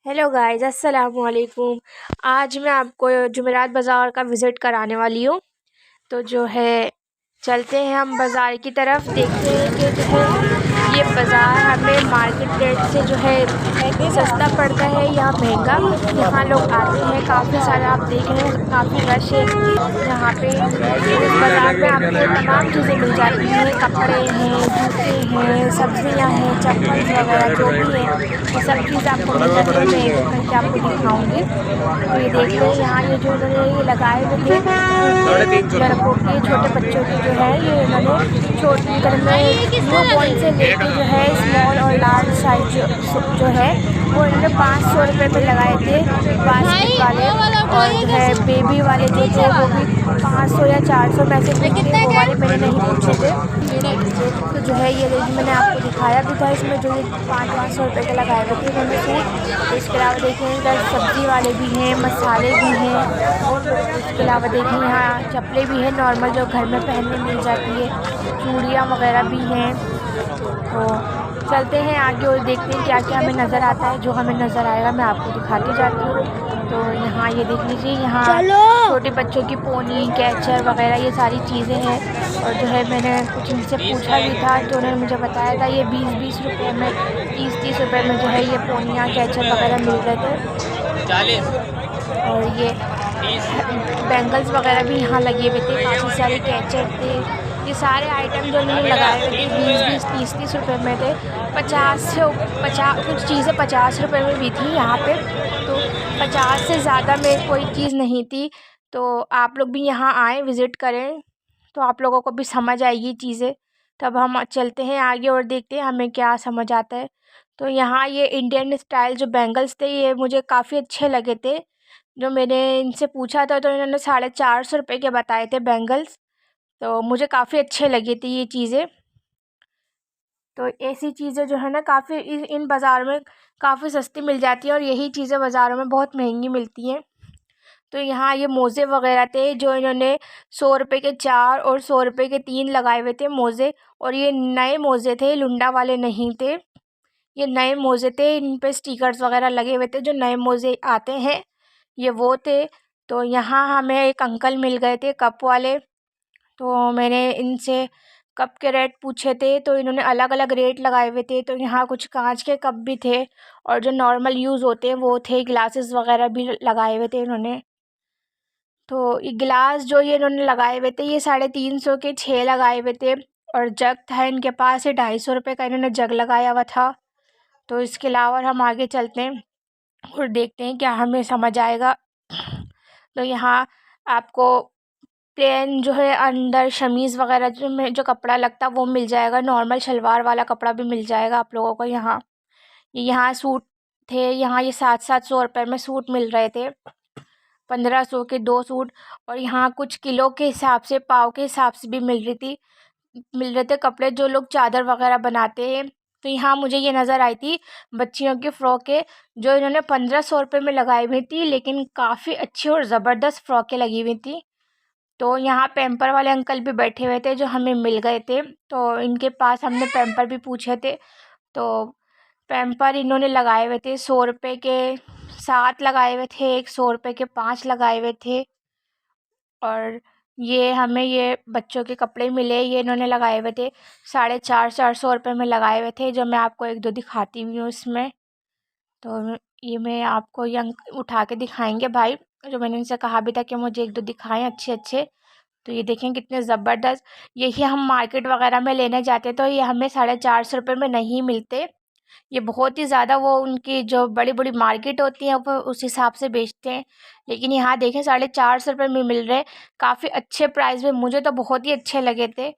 Hello guys, अस्सलाम वालेकुम। आज मैं आपको जुमेरात बाज़ार का विज़िट कराने वाली हूँ। तो जो है चलते हैं हम बाज़ार की तरफ, देखते हैं कि जो है ये बाज़ार हमें मार्केट रेट से जो है सस्ता पड़ता है या महंगा। यहाँ लोग आते हैं, काफ़ी सारा आप देख रहे हैं, काफ़ी रश है यहाँ पे। तो इस बाज़ार में आपको तमाम चीज़ें मिल जाती हैं, कपड़े हैं, जूते हैं, सब्जियाँ हैं, चप्पल वगैरह जो भी है ये सब चीज़ आपको मिल जाती है। मैं एक एक करके आपको दिखाऊंगी। तो ये देख रहे हैं यहाँ ये जो इन्होंने ये लगाए हुए थे उनके लड़कों के, छोटे बच्चों के जो है ये इन्होंने छोटे घर में न्यू बॉर्न से लेके जो है स्मॉल और लार्ज साइज जो है वो इन्होंने 500 रुपये में लगाए थे बास्केट वाले। और जो है बेबी वाले जो थे वो भी 500 या 400 में से कुछ थे, वो वाले मैंने नहीं पूछे थे। तो जो है ये मैंने आपको दिखाया भी था, इसमें जो ये 500 रुपये के लगाए हुए थे इन्होंने सूट। तो इसके अलावा देखें इधर सब्ज़ी वाले भी हैं, मसाले भी हैं। इसके अलावा देखें यहाँ चप्पलें भी हैं नॉर्मल जो घर में पहनने मिल जाती है, चूड़ियाँ वगैरह भी हैं। तो चलते हैं आगे और देखते हैं क्या क्या हमें नज़र आता है। जो हमें नज़र आएगा मैं आपको दिखाती जाती हूँ। तो यहाँ ये देख लीजिए, यहाँ छोटे बच्चों की पोनी, कैचर वगैरह ये सारी चीज़ें हैं। और जो है मैंने कुछ इनसे पूछा भी था तो उन्होंने मुझे बताया था ये 20-20 रुपये में, 30-30 रुपये में जो है ये पोनियाँ कैचर वगैरह मिल रहे थे। और ये बैंगल्स वगैरह भी यहाँ लगे हुए थे, काफ़ी सारे कैचर थे। ये सारे आइटम जो उन्होंने लगाए हुए थे 20-20, 30-30 रुपये में थे। 50 कुछ चीज़ें 50 रुपये में भी थी यहाँ पे। तो 50 से ज़्यादा में कोई चीज़ नहीं थी। तो आप लोग भी यहाँ आएँ, विज़िट करें, तो आप लोगों को भी समझ आएगी चीज़ें। तब हम चलते हैं आगे और देखते हैं हमें क्या समझ आता है। तो यहाँ ये इंडियन स्टाइल जो बैंगल्स थे ये मुझे काफ़ी अच्छे लगे थे। जो मैंने इनसे पूछा था तो इन्होंने 450 रुपये के बताए थे बैंगल्स। तो मुझे काफ़ी अच्छे लगे थे ये चीज़ें। तो ऐसी चीज़ें जो है ना काफ़ी इन बाज़ारों में काफ़ी सस्ती मिल जाती हैं और यही चीज़ें बाज़ारों में बहुत महंगी मिलती हैं। तो यहाँ ये मोज़े वगैरह थे जो इन्होंने 100 रुपये के 4 और 100 रुपये के 3 लगाए हुए थे मोज़े। और ये नए मोज़े थे, लुंडा वाले नहीं थे, ये नए मोज़े थे। इन पे स्टिकर्स वगैरह लगे हुए थे, जो नए मोज़े आते हैं ये वो थे। तो यहाँ हमें एक अंकल मिल गए थे कप वाले। तो मैंने इनसे कप के रेट पूछे थे तो इन्होंने अलग अलग रेट लगाए हुए थे। तो यहाँ कुछ कांच के कप भी थे और जो नॉर्मल यूज़ होते हैं वो थे, ग्लासेस वगैरह भी लगाए हुए थे इन्होंने। तो ये गिलास जो ये इन्होंने लगाए हुए थे ये 350 के 6 लगाए हुए थे। और जग था इनके पास, ये 250 रुपये का इन्होंने जग लगाया हुआ था। तो इसके अलावा हम आगे चलते हैं और देखते हैं क्या हमें समझ आएगा। तो यहाँ आपको प्लेन जो है अंदर शमीज़ वगैरह जो में जो कपड़ा लगता है वो मिल जाएगा, नॉर्मल शलवार वाला कपड़ा भी मिल जाएगा आप लोगों को। यहाँ सूट थे, यहाँ ये 700-700 रुपये में सूट मिल रहे थे, 1500 के 2 सूट। और यहाँ कुछ किलो के हिसाब से, पाव के हिसाब से भी मिल रहे थे कपड़े, जो लोग चादर वगैरह बनाते हैं। तो यहाँ मुझे ये नज़र आई थी बच्चियों की फ़्रॉकें, जो इन्होंने 1500 रुपये में लगाई हुई थी, लेकिन काफ़ी अच्छी और ज़बरदस्त फ़्रॉकें लगी हुई थी। तो यहाँ पैम्पर वाले अंकल भी बैठे हुए थे जो हमें मिल गए थे। तो इनके पास हमने पैम्पर भी पूछे थे। तो पैम्पर इन्होंने लगाए हुए थे 100 रुपये के 7 लगाए हुए थे, एक 100 रुपये के 5 लगाए हुए थे। और ये हमें ये बच्चों के कपड़े मिले, ये इन्होंने लगाए हुए थे 450-400 रुपये में लगाए हुए थे, जो मैं आपको एक दो दिखाती हुई हूँ इसमें। तो ये मैं आपको ये उठा के दिखाएंगे भाई, जो मैंने उनसे कहा भी था कि मुझे एक दो दिखाएं अच्छे अच्छे। तो ये देखें कितने ज़बरदस्त। यही हम मार्केट वगैरह में लेने जाते तो ये हमें 450 रुपये में नहीं मिलते। ये बहुत ही ज़्यादा, वो उनकी जो बड़ी बड़ी मार्केट होती है वो उस हिसाब से बेचते हैं। लेकिन यहाँ देखें 450 रुपये में मिल रहे, काफ़ी अच्छे प्राइस में, मुझे तो बहुत ही अच्छे लगे थे।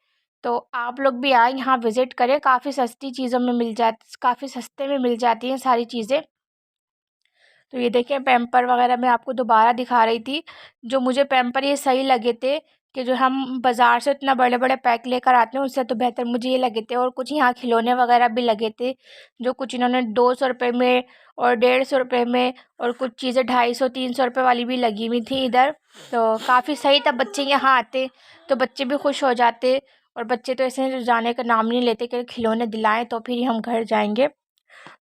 तो आप लोग भी आए यहाँ विज़िट करें, काफ़ी सस्ती चीज़ों में काफ़ी सस्ते में मिल जाती हैं सारी चीज़ें। तो ये देखें पैम्पर वगैरह मैं आपको दोबारा दिखा रही थी। जो मुझे पैम्पर ये सही लगे थे कि जो हम बाज़ार से इतना बड़े बड़े पैक लेकर आते हैं उससे तो बेहतर मुझे ये लगे थे। और कुछ यहाँ खिलौने वगैरह भी लगे थे, जो कुछ इन्होंने 200 रुपये में और 150 रुपये में, और कुछ चीज़ें 250-300 रुपये वाली भी लगी हुई थी इधर। तो काफ़ी सही था, बच्चे यहाँ आते तो बच्चे भी खुश हो जाते। और बच्चे तो ऐसे जाने का नाम नहीं लेते कि खिलौने दिलाएं तो फिर ही हम घर जाएंगे।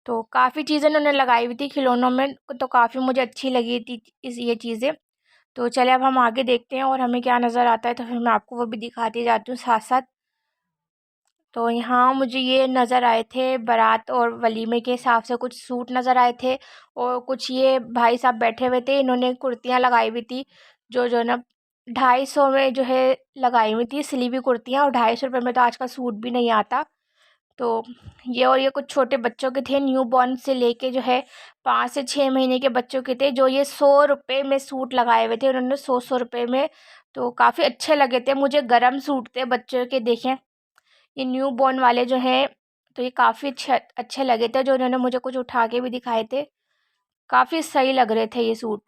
तो काफ़ी चीज़ें उन्होंने लगाई हुई थी खिलौनों में, तो काफ़ी मुझे अच्छी लगी थी ये चीज़ें। तो चले अब हम आगे देखते हैं और हमें क्या नज़र आता है, तो फिर मैं आपको वो भी दिखाती जाती हूँ साथ साथ। तो यहाँ मुझे ये नज़र आए थे बारात और वलीमे के हिसाब से कुछ सूट नज़र आए थे, और कुछ ये भाई साहब बैठे हुए थे, इन्होंने कुर्तियाँ लगाई हुई थी जो ना 250 में जो है लगाई हुई थी सिली हुई कुर्तियाँ, और 250 रुपये में तो आजकल सूट भी नहीं आता। तो ये और ये कुछ छोटे बच्चों के थे, न्यू बॉर्न से लेके जो है 5 से 6 महीने के बच्चों के थे, जो ये 100 रुपये में सूट लगाए हुए थे उन्होंने, 100 100 रुपये में। तो काफ़ी अच्छे लगे थे मुझे, गर्म सूट थे बच्चों के। देखें ये न्यू बॉर्न वाले जो हैं, तो ये काफ़ी अच्छे अच्छे लगे थे, जो उन्होंने मुझे कुछ उठा के भी दिखाए थे, काफ़ी सही लग रहे थे ये सूट।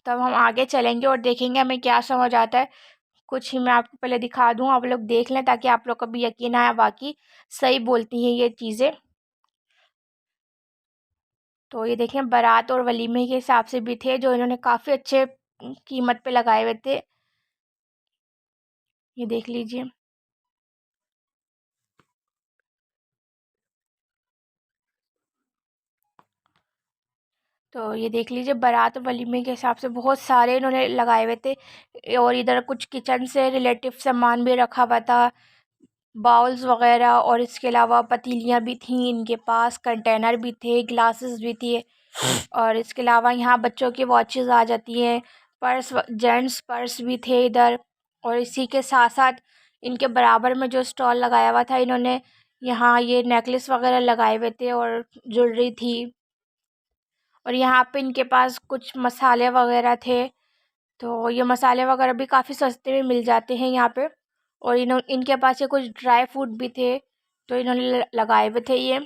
तब हम आगे चलेंगे और देखेंगे हमें क्या समझ आता है। कुछ ही मैं आपको पहले दिखा दूँ, आप लोग देख लें ताकि आप लोग को भी यकीन आया बाकी सही बोलती हैं ये चीज़ें। तो ये देखें बारात और वलीमे के हिसाब से भी थे, जो इन्होंने काफ़ी अच्छे कीमत पे लगाए हुए थे, ये देख लीजिए। तो ये देख लीजिए बारात और वलीमे के हिसाब से बहुत सारे इन्होंने लगाए हुए थे, और इधर कुछ किचन से रिलेटिव सामान भी रखा हुआ था, बाउल्स वगैरह, और इसके अलावा पतीलियाँ भी थीं इनके पास, कंटेनर भी थे, ग्लासेस भी थे, और इसके अलावा यहाँ बच्चों की वॉचेस आ जाती हैं, पर्स, जेंट्स पर्स भी थे इधर। और इसी के साथ साथ इनके बराबर में जो स्टॉल लगाया हुआ था इन्होंने, यहाँ ये नेकलेस वगैरह लगाए हुए थे और ज्वेलरी थी, और यहाँ पे इनके पास कुछ मसाले वगैरह थे। तो ये मसाले वगैरह भी काफ़ी सस्ते में मिल जाते हैं यहाँ पे, और इनके पास ये कुछ ड्राई फ्रूट भी थे, तो इन्होंने लगाए हुए थे ये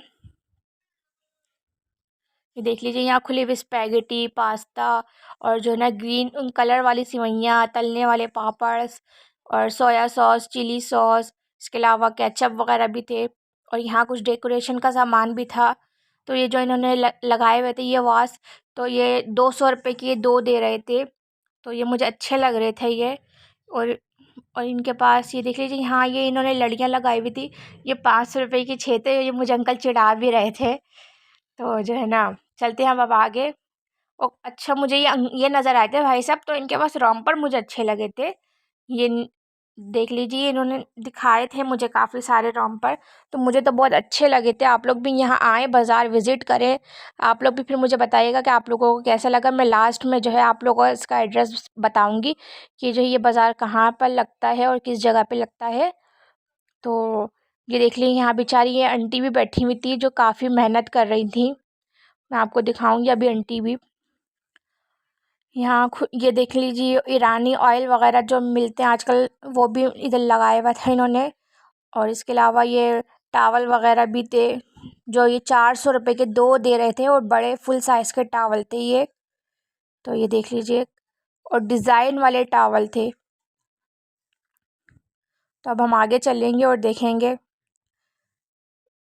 देख लीजिए। यहाँ खुली हुई स्पैगेटी, पास्ता, और जो है ना ग्रीन कलर वाली सिवैयाँ, तलने वाले पापड़, और सोया सॉस, चिली सॉस, इसके अलावा केचप वगैरह भी थे, और यहाँ कुछ डेकोरेशन का सामान भी था। तो ये जो इन्होंने लगाए हुए थे ये वास, तो ये 200 रुपये के 2 दे रहे थे, तो ये मुझे अच्छे लग रहे थे ये। और और इनके पास ये देख लीजिए, यहाँ ये इन्होंने लड़ियाँ लगाई हुई थी, ये 500 रुपये की 6 थे, ये मुझे अंकल चिढ़ा भी रहे थे। तो जो है ना, चलते हैं हम अब आगे। और अच्छा मुझे ये नज़र आए थे भाई साहब, तो इनके पास रॉम्पर मुझे अच्छे लगे थे। ये देख लीजिए, इन्होंने दिखाए थे मुझे काफ़ी सारे रॉम्पर, तो मुझे तो बहुत अच्छे लगे थे। आप लोग भी यहाँ आएँ, बाज़ार विज़िट करें। आप लोग भी फिर मुझे बताइएगा कि आप लोगों को कैसा लगा। मैं लास्ट में जो है आप लोगों को इसका एड्रेस बताऊँगी कि जो ये बाज़ार कहाँ पर लगता है और किस जगह पे लगता है। तो ये देख लीजिए, यहाँ बेचारी ये आंटी भी बैठी हुई थी, जो काफ़ी मेहनत कर रही थी। मैं आपको दिखाऊंगी अभी आंटी भी। यहाँ ये देख लीजिए, ईरानी ऑयल वगैरह जो मिलते हैं आजकल, वो भी इधर लगाया हुआ था इन्होंने। और इसके अलावा ये टावल वगैरह भी थे, जो ये 400 रुपये के 2 दे रहे थे, और बड़े फुल साइज़ के टावल थे ये। तो ये देख लीजिए, और डिज़ाइन वाले टावल थे। तो अब हम आगे चलेंगे और देखेंगे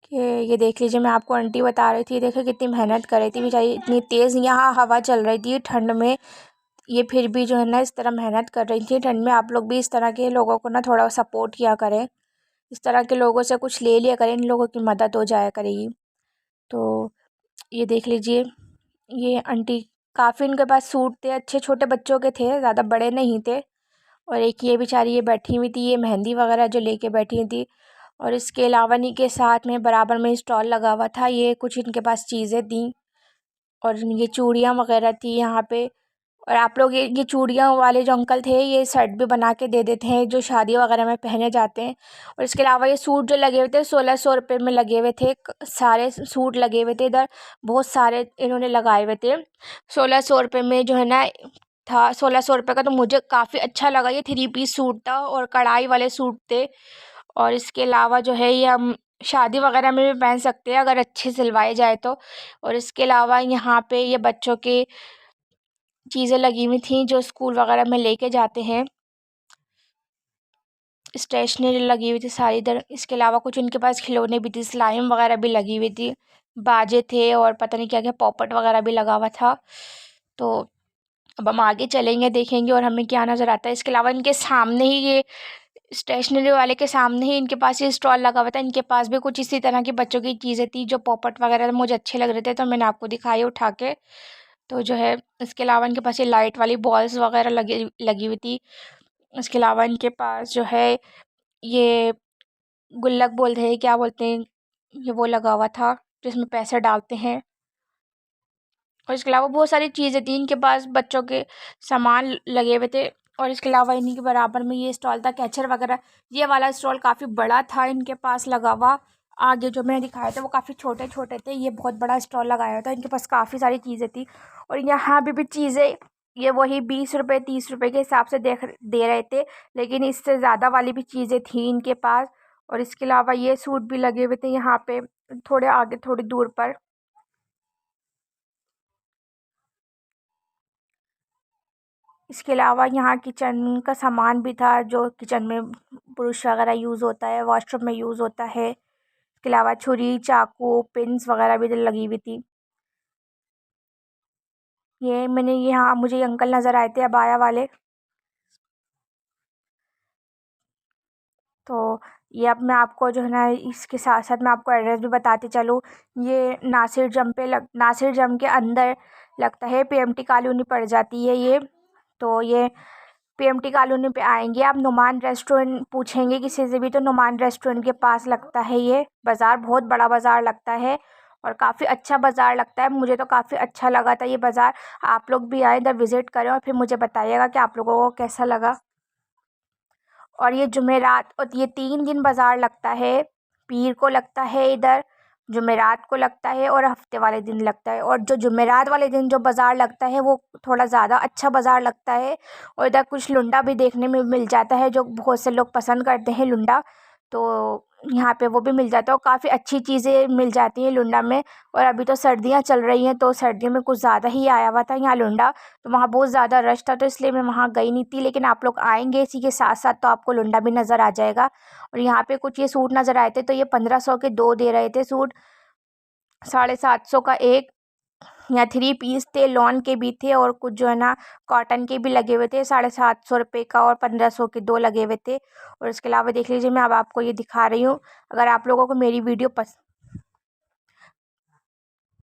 कि ये देख लीजिए, मैं आपको आंटी बता रही थी, देखो कितनी मेहनत कर रही थी बेचारी, इतनी तेज़ यहाँ हवा चल रही थी ठंड में, ये फिर भी जो है ना इस तरह मेहनत कर रही थी ठंड में। आप लोग भी इस तरह के लोगों को ना थोड़ा सपोर्ट किया करें, इस तरह के लोगों से कुछ ले लिया करें, इन लोगों की मदद हो जाया करेगी। तो ये देख लीजिए, ये आंटी काफ़ी इनके पास सूट थे, अच्छे छोटे बच्चों के थे, ज़्यादा बड़े नहीं थे। और एक ये बेचारी ये बैठी हुई थी, ये मेहंदी वगैरह जो लेके बैठी हुई थी। और इसके अलावा इन्हीं के साथ में बराबर में स्टॉल लगा हुआ था, ये कुछ इनके पास चीज़ें थी, और ये चूड़ियाँ वगैरह थी यहाँ पे। और आप लोग ये चूड़ियाँ वाले जो अंकल थे, ये सेट भी बना के दे देते हैं, जो शादी वगैरह में पहने जाते हैं। और इसके अलावा ये सूट जो लगे हुए थे 1600 रुपये में लगे हुए थे, सारे सूट लगे हुए थे इधर, बहुत सारे इन्होंने लगाए हुए थे। 1600 रुपये में जो है ना था, 1600 रुपये का, तो मुझे काफ़ी अच्छा लगा। ये 3 पीस सूट था और कढ़ाई वाले सूट थे। और इसके अलावा जो है ये हम शादी वगैरह में भी पहन सकते हैं अगर अच्छे सिलवाए जाए तो। और इसके अलावा यहाँ पे ये बच्चों के चीज़ें लगी हुई थी, जो स्कूल वगैरह में लेके जाते हैं, स्टेशनरी लगी हुई थी सारी इधर। इसके अलावा कुछ इनके पास खिलौने भी थे, स्लाइम वगैरह भी लगी हुई थी, बाजे थे, और पता नहीं क्या क्या पॉपट वगैरह भी लगा हुआ था। तो अब हम आगे चलेंगे, देखेंगे और हमें क्या नज़र आता है। इसके अलावा इनके सामने ही ये स्टेशनरी वाले के सामने ही इनके पास ये स्टॉल लगा हुआ था। इनके पास भी कुछ इसी तरह की बच्चों की चीज़ें थी जो पॉपट वगैरह मुझे अच्छे लग रहे थे, तो मैंने आपको दिखाई उठा के। तो जो है इसके अलावा इनके पास ये लाइट वाली बॉल्स वगैरह लगी लगी हुई थी। इसके अलावा इनके पास जो है ये गुल्लक बोलते हैं, क्या बोलते हैं, ये वो लगा हुआ था जिसमें पैसे डालते हैं। और इसके अलावा बहुत सारी चीज़ें थी इनके पास, बच्चों के सामान लगे हुए थे। और इसके अलावा इन्हीं के बराबर में ये स्टॉल था कैचर वगैरह। ये वाला स्टॉल काफ़ी बड़ा था इनके पास लगा हुआ। आगे जो मैंने दिखाया था वो काफ़ी छोटे छोटे थे, ये बहुत बड़ा स्टॉल लगाया था। इनके पास काफ़ी सारी चीज़ें थी। और यहाँ भी चीज़ें ये वही 20 रुपये 30 रुपये के हिसाब से दे रहे थे, लेकिन इससे ज़्यादा वाली भी चीज़ें थी इनके पास। और इसके अलावा ये सूट भी लगे हुए थे यहाँ पे थोड़े आगे थोड़ी दूर पर। इसके अलावा यहाँ किचन का सामान भी था, जो किचन में पुरुष वगैरह यूज़ होता है, वॉशरूम में यूज़ होता है। इसके अलावा छुरी चाकू पिन्स वगैरह भी लगी हुई थी। ये मैंने यहाँ मुझे ये अंकल नज़र आए थे अबाया वाले। तो ये अब मैं आपको जो है ना इसके साथ साथ मैं आपको एड्रेस भी बताती चलूँ। ये नासिर जम के अंदर लगता है, पीएमटी कॉलोनी पड़ जाती है ये। तो ये पीएमटी कॉलोनी पे आएंगे आप, नुमान रेस्टोरेंट पूछेंगे किसी से भी तो नुमान रेस्टोरेंट के पास लगता है ये बाज़ार। बहुत बड़ा बाज़ार लगता है और काफ़ी अच्छा बाज़ार लगता है, मुझे तो काफ़ी अच्छा लगा था ये बाज़ार। आप लोग भी आए इधर विज़िट करें और फिर मुझे बताइएगा कि आप लोगों को कैसा लगा। और ये जुमेरात और ये 3 दिन बाज़ार लगता है। पीर को लगता है इधर, जुमेरात को लगता है और हफ्ते वाले दिन लगता है। और जो जुमेरात वाले दिन जो बाज़ार लगता है वो थोड़ा ज़्यादा अच्छा बाज़ार लगता है। और इधर कुछ लुंडा भी देखने में मिल जाता है, जो बहुत से लोग पसंद करते हैं लुंडा। तो यहाँ पे वो भी मिल जाता है और काफ़ी अच्छी चीज़ें मिल जाती हैं लुंडा में। और अभी तो सर्दियाँ चल रही हैं, तो सर्दियों में कुछ ज़्यादा ही आया हुआ था यहाँ लुंडा। तो वहाँ बहुत ज़्यादा रश था, तो इसलिए मैं वहाँ गई नहीं थी। लेकिन आप लोग आएंगे इसी के साथ साथ तो आपको लुंडा भी नज़र आ जाएगा। और यहाँ पे कुछ ये सूट नज़र आए थे, तो ये 1500 के 2 दे रहे थे सूट, 750 का एक। या 3 पीस थे, लॉन के भी थे और कुछ जो है ना कॉटन के भी लगे हुए थे। 750 रुपये का और 1500 के 2 लगे हुए थे। और इसके अलावा देख लीजिए मैं अब आपको ये दिखा रही हूँ। अगर आप लोगों को मेरी वीडियो